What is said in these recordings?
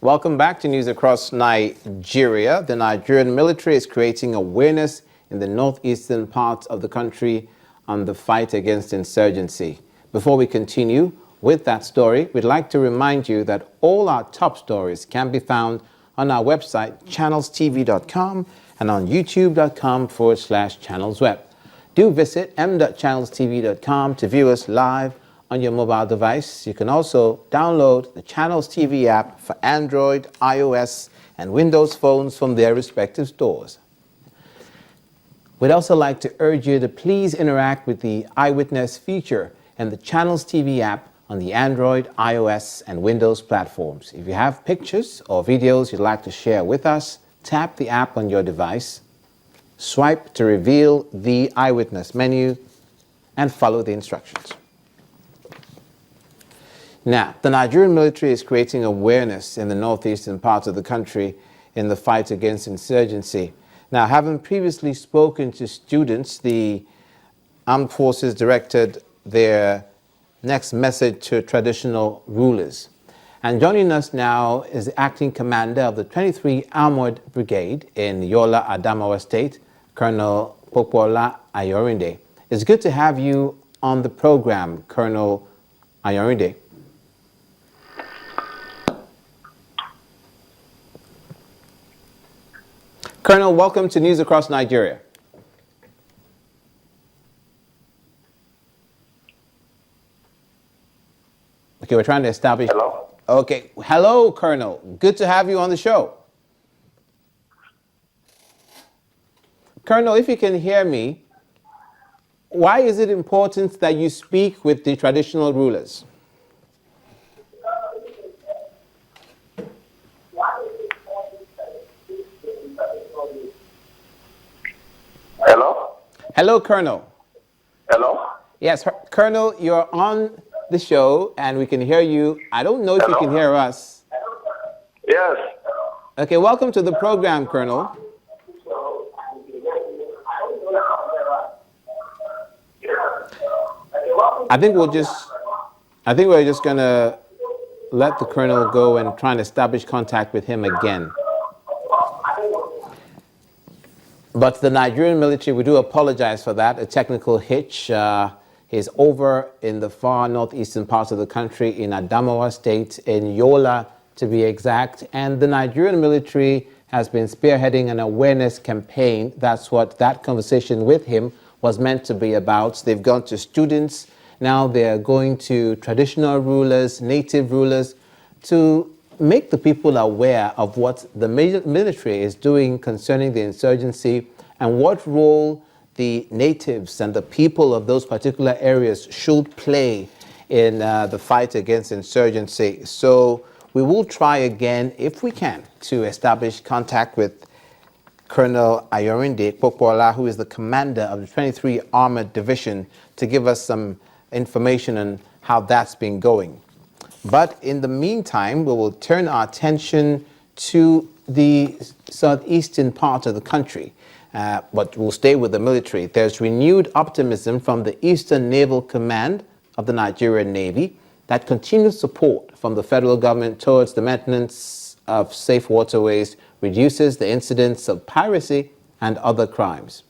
Welcome back to News Across Nigeria. The Nigerian military is creating awareness in the northeastern parts of the country on the fight against insurgency. Before we continue with that story, we'd like to remind you that all our top stories can be found on our website, channelstv.com, and on youtube.com/channelsweb. Do visit m.channelstv.com to view us live on your mobile device. You can also download the Channels TV app for Android, iOS, and Windows phones from their respective stores. We'd also like to urge you to please interact with the Eyewitness feature and the Channels TV app on the Android, iOS, and Windows platforms. If you have pictures or videos you'd like to share with us, tap the app on your device, swipe to reveal the Eyewitness menu, and follow the instructions. Now, the Nigerian military is creating awareness in the northeastern parts of the country in the fight against insurgency. Now, having previously spoken to students, the armed forces directed their next message to traditional rulers. And joining us now is the acting commander of the 23 Armored Brigade in Yola, Adamawa State, Colonel Popola Ayorinde. It's good to have you on the program, Colonel Ayorinde. Colonel, welcome to News Across Nigeria. Okay, we're trying to establish... Hello? Okay, hello, Colonel. Good to have you on the show. Colonel, if you can hear me, why is it important that you speak with the traditional rulers? Hello? Hello, Colonel. Hello? Yes, Colonel, you're on the show and we can hear you. I don't know if Hello? you can hear us. Yes. Okay, welcome to the program, Colonel. I think we're just going to let the Colonel go and try and establish contact with him again. But the Nigerian military, we do apologize for that, a technical hitch. Is over in the far northeastern parts of the country, in Adamawa State, in Yola to be exact. And the Nigerian military has been spearheading an awareness campaign. That's what that conversation with him was meant to be about. They've gone to students. Now they're going to traditional rulers, native rulers, to make the people aware of what the military is doing concerning the insurgency and what role the natives and the people of those particular areas should play in the fight against insurgency. So we will try again, if we can, to establish contact with Colonel Ayorinde Popola, who is the commander of the 23 Armored Division, to give us some information on how that's been going. But in the meantime, we will turn our attention to the southeastern part of the country. But we'll stay with the military. There's renewed optimism from the Eastern Naval Command of the Nigerian Navy that continued support from the federal government towards the maintenance of safe waterways reduces the incidence of piracy and other crimes.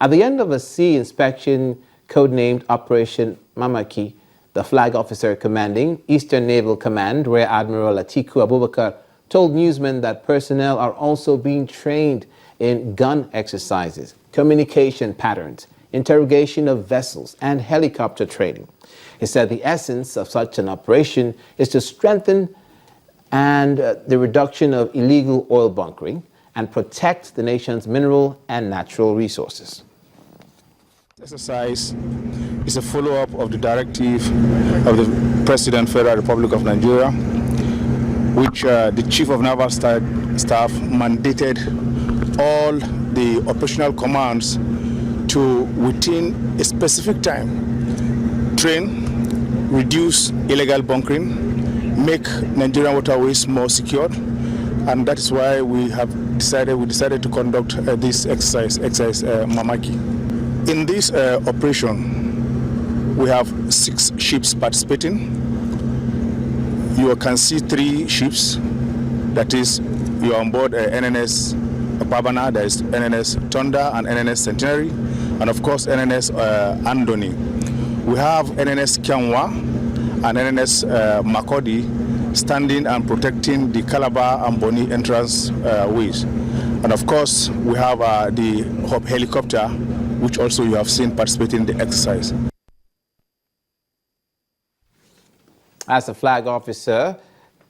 At the end of a sea inspection codenamed Operation Mamaki, the flag officer commanding Eastern Naval Command, Rear Admiral Atiku Abubakar, told newsmen that personnel are also being trained in gun exercises, communication patterns, interrogation of vessels, and helicopter training. He said the essence of such an operation is to strengthen the reduction of illegal oil bunkering and protect the nation's mineral and natural resources. This exercise is a follow-up of the directive of the President, Federal Republic of Nigeria, which the Chief of Naval Staff mandated all the operational commands to, within a specific time, train, reduce illegal bunkering, make Nigerian waterways more secured, and that is why we decided to conduct this exercise Mamaki. In this operation, we have 6 ships participating. You can see 3 ships That is, you're on board NNS Babana, there is NNS Thunder and NNS Centenary, and of course NNS Andoni. We have NNS Kianwa and NNS Makodi standing and protecting the Calabar and Boni entrance ways. And of course, we have the helicopter, which also you have seen participating in the exercise. As a flag officer,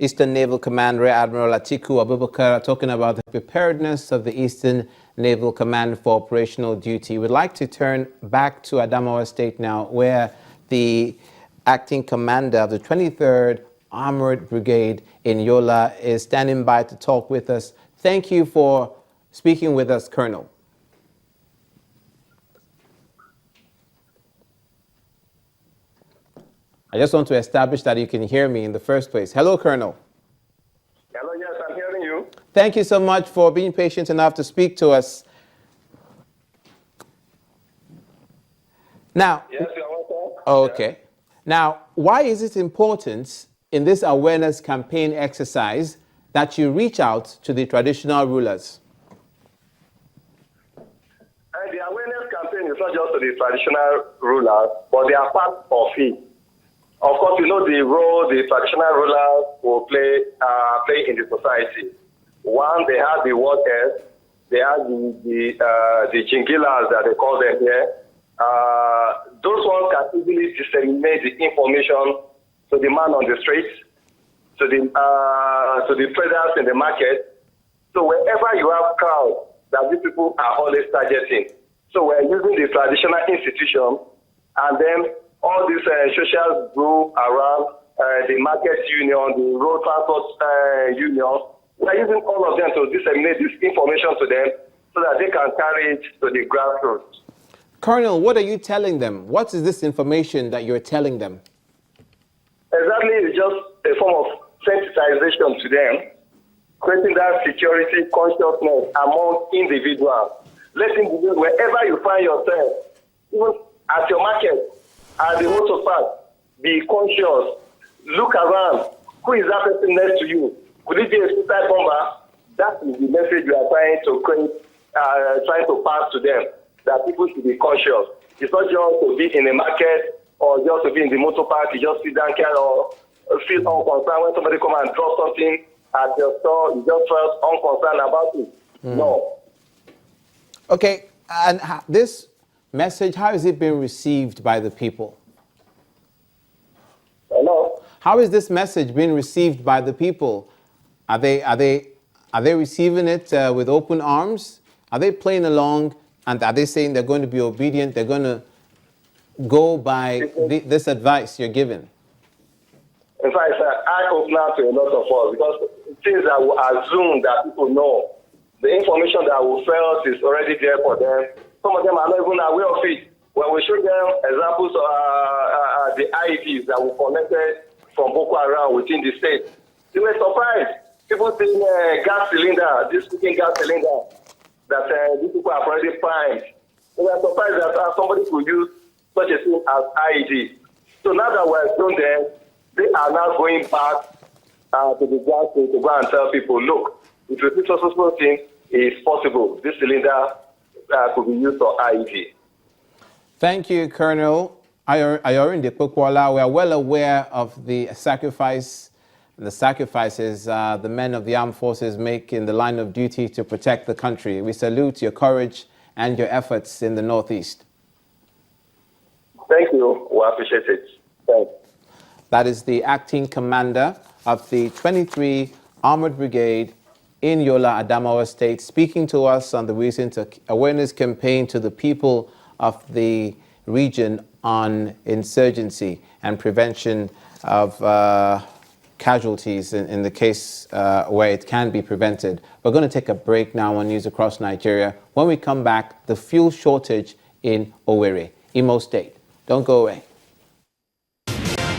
Eastern Naval Command Rear Admiral Atiku Abubakar talking about the preparedness of the Eastern Naval Command for operational duty. We'd like to turn back to Adamawa State now, where the acting commander of the 23rd Armored Brigade in Yola is standing by to talk with us. Thank you for speaking with us, Colonel. I just want to establish that you can hear me in the first place. Hello, Colonel. Hello, yes, I'm hearing you. Thank you so much for being patient enough to speak to us. Now, Yes, you're welcome. okay. Now, why is it important in this awareness campaign exercise that you reach out to the traditional rulers? And the awareness campaign is not just to the traditional rulers, but they are part of it. Of course, you know the role the traditional rulers will play in the society. One, they have the workers, they have the jingilas that they call them here. Those ones can easily disseminate the information to the man on the streets, to the traders in the market. So wherever you have crowds, that these people are always targeting. So we're using the traditional institution, and then all these social group around the market union, the road transport union, we're using all of them to disseminate this information to them so that they can carry it to the grassroots. Colonel, what are you telling them? What is this information that you're telling them? Exactly, it's just a form of sensitization to them, creating that security consciousness among individuals. Let individuals, wherever you find yourself, even at your market, at the motor park, be conscious. Look around. Who is that person next to you? Could it be a suicide bomber? That is the message we are trying to create, trying to pass to them, that people should be conscious. It's not just to be in the market or just to be in the motor park, you just sit down or feel unconcerned when somebody come and drop something at your store, you just felt unconcerned about it. No. Okay, and this message, how is it being received by the people? Hello? How is this message being received by the people? Are they receiving it with open arms? Are they playing along, and are they saying they're going to be obedient? They're going to go by this advice you're giving? In fact, it's an eye-opener to a lot of us, because things that we assume that people know, the information that we felt is already there for them. Some of them are not even aware of it. When we show them examples of the IEDs that we collected from Boko Haram within the state, they were surprised. People think gas cylinder, this cooking gas cylinder, that these people have already primed. They were surprised that somebody could use such a thing as IED. So now that we're shown them, they are now going back to the gas to go and tell people, look, if you do such thing, it's possible. This cylinder could be used for IED. Thank you, Colonel Ayorinde Kpokwala. We are well aware of the sacrifices the men of the armed forces make in the line of duty to protect the country. We salute your courage and your efforts in the Northeast. Thank you. We appreciate it. Thanks. That is the acting commander of the 23 Armored Brigade in Yola, Adamawa State, speaking to us on the recent awareness campaign to the people of the region on insurgency and prevention of casualties in the case where it can be prevented. We're going to take a break now on News Across Nigeria. When we come back, the fuel shortage in Owerri, Imo State. Don't go away.